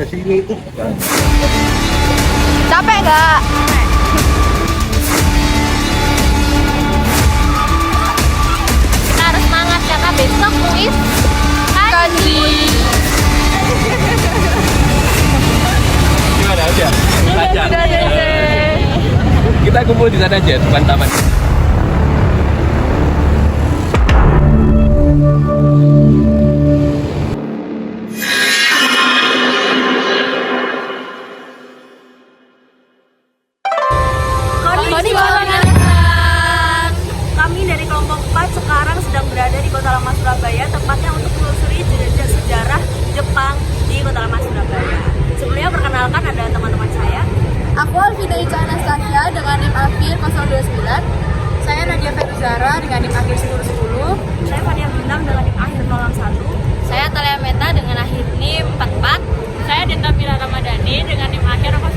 sini. Capek nggak? Kita harus semangat karena besok kuis kanji. Gimana udah? Lancar. Sudah selesai. Kita kumpul di sana aja, depan taman. Kami dari kelompok 4 sekarang sedang berada di Kota Lama Surabaya, tepatnya untuk menelusuri jejak sejarah Jepang di Kota Lama Surabaya. Sebelumnya perkenalkan ada teman-teman saya. Aku Alvida Ica Anastasia dengan NIM akhir 029. Saya Nadia Feruzara dengan NIM akhir 1010. Saya Fania Bintang dengan NIM akhir 061. Saya Talia Meta dengan akhir NIM 44. Saya Denta Mira Ramadhani dengan NIM akhir 01.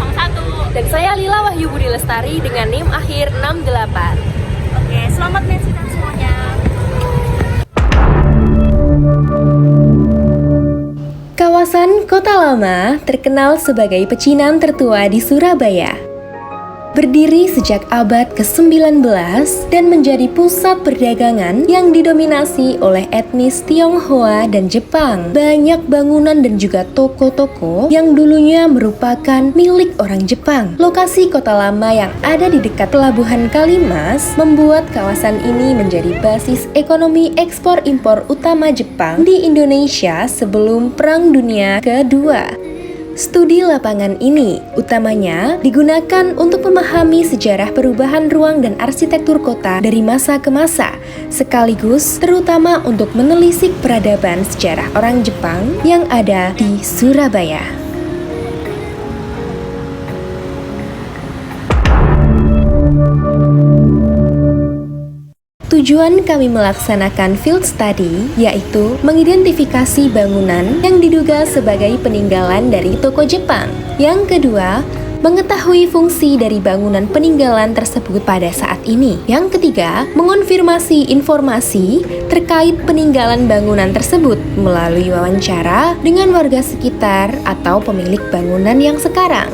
Dan saya Lila Wahyu Budi Lestari dengan NIM akhir 68. Oke, selamat menyaksikan semuanya. Kawasan Kota Lama terkenal sebagai pecinan tertua di Surabaya. Berdiri sejak abad ke-19 dan menjadi pusat perdagangan yang didominasi oleh etnis Tionghoa dan Jepang. Banyak bangunan dan juga toko-toko yang dulunya merupakan milik orang Jepang. Lokasi Kota Lama yang ada di dekat Pelabuhan Kalimas membuat kawasan ini menjadi basis ekonomi ekspor-impor utama Jepang di Indonesia sebelum Perang Dunia Kedua. Studi lapangan ini utamanya digunakan untuk memahami sejarah perubahan ruang dan arsitektur kota dari masa ke masa, sekaligus terutama untuk menelisik peradaban sejarah orang Jepang yang ada di Surabaya. Tujuan kami melaksanakan field study yaitu mengidentifikasi bangunan yang diduga sebagai peninggalan dari toko Jepang. Yang kedua, mengetahui fungsi dari bangunan peninggalan tersebut pada saat ini. Yang ketiga, mengonfirmasi informasi terkait peninggalan bangunan tersebut melalui wawancara dengan warga sekitar atau pemilik bangunan yang sekarang.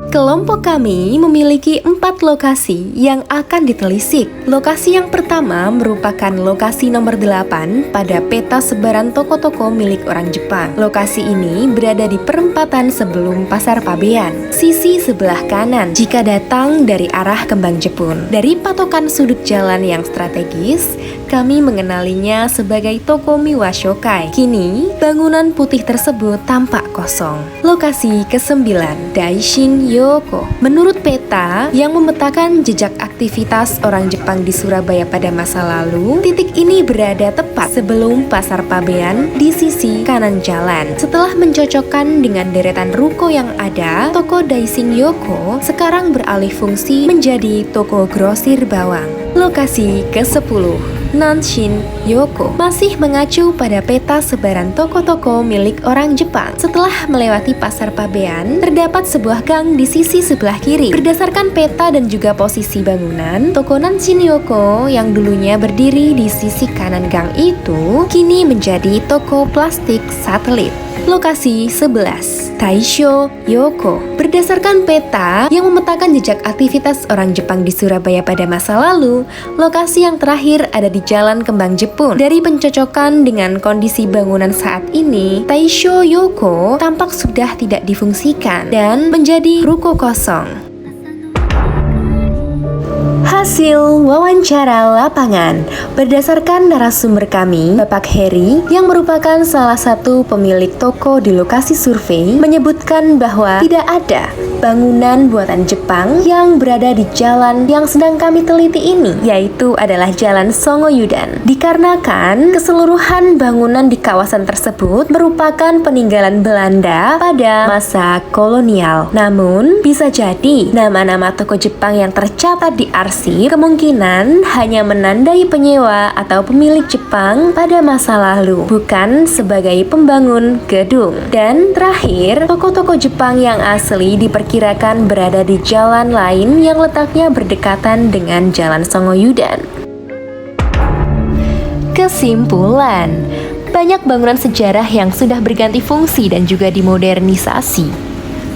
Kelompok kami memiliki 4 lokasi yang akan ditelisik. Lokasi yang pertama merupakan lokasi nomor 8 pada peta sebaran toko-toko milik orang Jepang. Lokasi ini berada di perempatan sebelum Pasar Pabean, sisi sebelah kanan jika datang dari arah Kembang Jepun. Dari patokan sudut jalan yang strategis, kami mengenalinya sebagai Toko Miwashokai. Kini, bangunan putih tersebut tampak kosong. Lokasi ke-9, Daishin Yoko. Menurut peta yang memetakan jejak aktivitas orang Jepang di Surabaya pada masa lalu, titik ini berada tepat sebelum Pasar Pabean di sisi kanan jalan. Setelah mencocokkan dengan deretan ruko yang ada, Toko Daishin Yoko sekarang beralih fungsi menjadi toko grosir bawang. Lokasi ke-10, Nanshin Yoko, masih mengacu pada peta sebaran toko-toko milik orang Jepang. Setelah melewati Pasar Pabean, terdapat sebuah gang di sisi sebelah kiri. Berdasarkan peta dan juga posisi bangunan, toko Nanshin Yoko yang dulunya berdiri di sisi kanan gang itu kini menjadi toko plastik satelit. Lokasi 11, Taisho Yoko. Berdasarkan peta yang memetakan jejak aktivitas orang Jepang di Surabaya pada masa lalu, lokasi yang terakhir ada di Jalan Kembang Jepun. Dari pencocokan dengan kondisi bangunan saat ini, Taisho Yoko tampak sudah tidak difungsikan dan menjadi ruko kosong. Hasil wawancara lapangan berdasarkan narasumber kami, Bapak Heri, yang merupakan salah satu pemilik toko di lokasi survei, menyebutkan bahwa tidak ada bangunan buatan Jepang yang berada di jalan yang sedang kami teliti ini, yaitu adalah Jalan Songoyudan. Dikarenakan keseluruhan bangunan di kawasan tersebut merupakan peninggalan Belanda pada masa kolonial. Namun, bisa jadi nama-nama toko Jepang yang tercatat di arsip kemungkinan hanya menandai penyewa atau pemilik Jepang pada masa lalu, bukan sebagai pembangun gedung. Dan terakhir, toko-toko Jepang yang asli diperkirakan berada di jalan lain yang letaknya berdekatan dengan Jalan Songoyudan. Kesimpulan, Banyak bangunan sejarah yang sudah berganti fungsi dan juga dimodernisasi.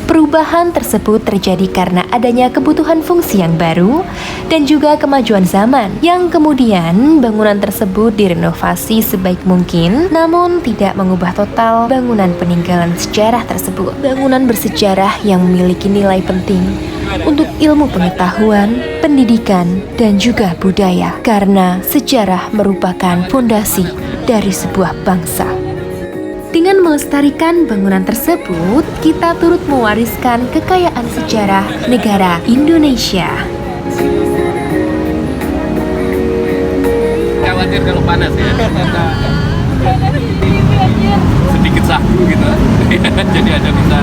Perubahan tersebut terjadi karena adanya kebutuhan fungsi yang baru dan juga kemajuan zaman, yang kemudian bangunan tersebut direnovasi sebaik mungkin, namun tidak mengubah total bangunan peninggalan sejarah tersebut. Bangunan bersejarah yang memiliki nilai penting untuk ilmu pengetahuan, pendidikan, dan juga budaya, karena sejarah merupakan fondasi dari sebuah bangsa. Dengan melestarikan bangunan tersebut, kita turut mewariskan kekayaan sejarah negara Indonesia. Khawatir kalau panas ya. Sedikit saku gitu. Jadi ada bisa.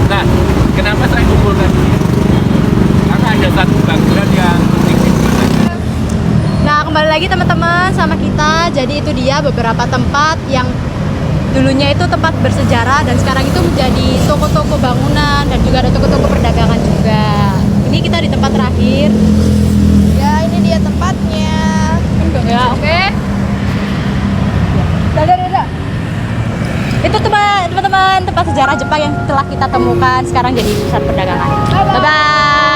Nah, kenapa saya kumpulkan ini? Karena ada satu bangunan yang penting. Nah, kembali lagi teman-teman sama kita. Jadi itu dia beberapa tempat yang dulunya itu tempat bersejarah dan sekarang itu menjadi toko-toko bangunan dan juga ada toko-toko perdagangan juga. Ini kita di tempat terakhir. Ya, ini dia tempatnya. Ya, oke. Dadah. Itu teman-teman tempat sejarah Jepang yang telah kita temukan sekarang jadi pusat perdagangan. Bye-bye.